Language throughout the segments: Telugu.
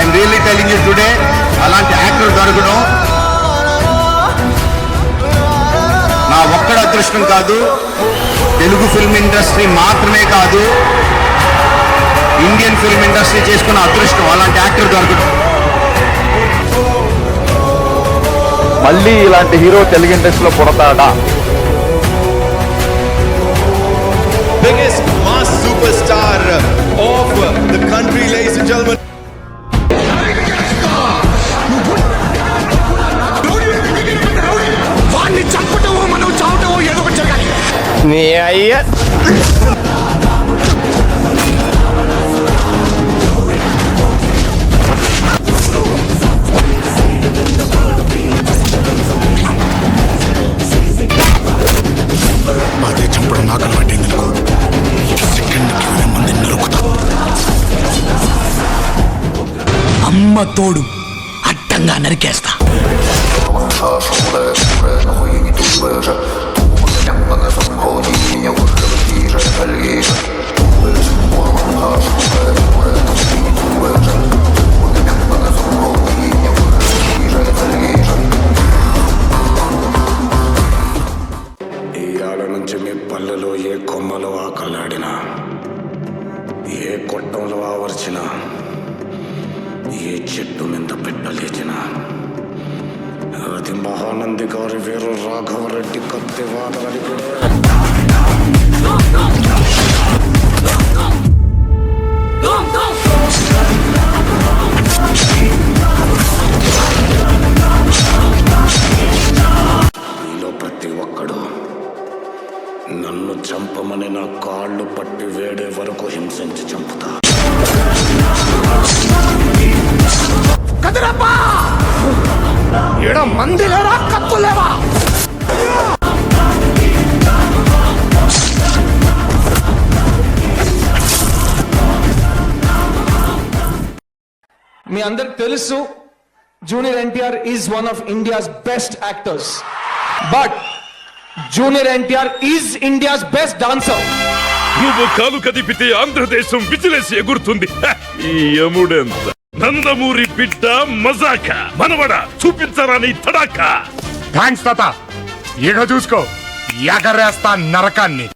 I'm really telling you today, అలాంటి యాక్టర్ దొరకడం నా ఒక్కడ అదృష్టం కాదు, తెలుగు ఫిల్మ్ ఇండస్ట్రీ మాత్రమే కాదు, ఇండియన్ ఫిల్మ్ ఇండస్ట్రీ చేసుకున్న అదృష్టం అలాంటి యాక్టర్ దొరకడం. మళ్ళీ ఇలాంటి హీరో తెలుగు ఇండస్ట్రీలో పుడతాడా? Biggest mass superstar of the country, ladies and gentlemen. వాణ్ణి చంపటమో మనం చావటమో ఏదో ఒకటి జరగాలి. నీ అయ్యా అదే చంపడం నాకు అలవాటైంది. సెకండ్కి 20 మందిని నరుకుతా. అమ్మ తోడు అడ్డంగా నరికేస్తా. ఇవాళ నుంచి మీ పల్లెలో ఏ కొమ్మలో ఆకలాడినా, ఏ కొట్టంలో ఆవర్చినా, ఏ చెట్టు మీద పెట్టలేచినా, అది మహానంది గారి వీరు రాఘవరెడ్డి కత్తి వాదనని మీలో ప్రతి ఒక్కడు నన్ను చంపమని నా కాళ్ళు పట్టి వేడే వరకు హింసించి చంపుతా. కదరప్పా! ఈడ మంది లేరా, కత్తులు లేవా? మీ అందరికి తెలుసు, junior NTR is one of India's best actors, but junior NTR is India's best dancer. నువ్వు కాలు కదిపితే ఆంధ్రదేశం విజిలేసి ఎగురుతుంది. ఈ యముడెంత నందమూరి బిడ్డ మజాక మనవడ చూపించరా నీ తడాక. థ్యాంక్స్ తాత. ఇక చూసుకో, ఎగరేస్తా నరకాన్ని.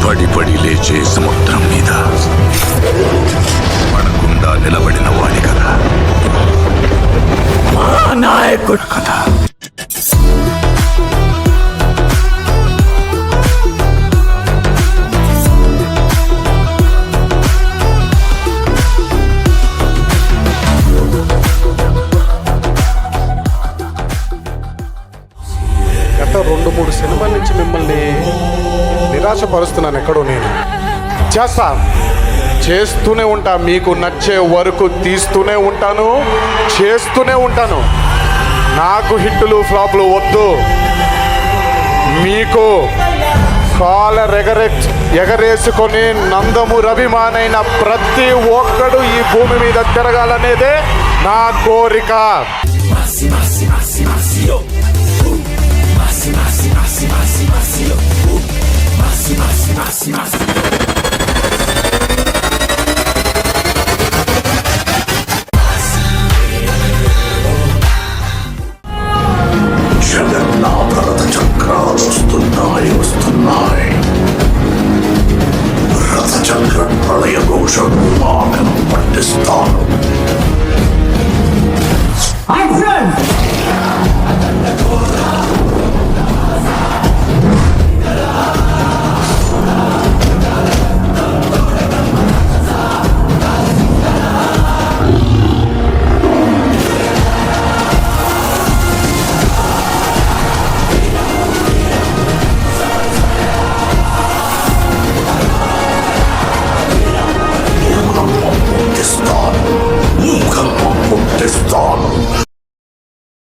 పడి పడి లేచే సముద్రం మీద పడకుండా నిలబడిన వాడి కదా మా నాయకుడు కథ. గత 2-3 సినిమాల నుంచి మిమ్మల్ని నిరాశపరుస్తున్నాను. ఎక్కడో నేను చేస్తూనే ఉంటా, మీకు నచ్చే వరకు తీస్తూనే ఉంటాను, చేస్తూనే ఉంటాను. నాకు హిట్టులు ఫ్లాప్లు వద్దు. మీకు కాలర్ ఎగరేసుకొని నందమూరి అభిమానైన ప్రతి ఒక్కడు ఈ భూమి మీద తిరగాలనేదే నా కోరిక. జగన్నాథరథ చక్ర వస్తున్నాయి రథచక్ర ప్రళయ ఘోషం మానవ పట్టిస్తాను My friend,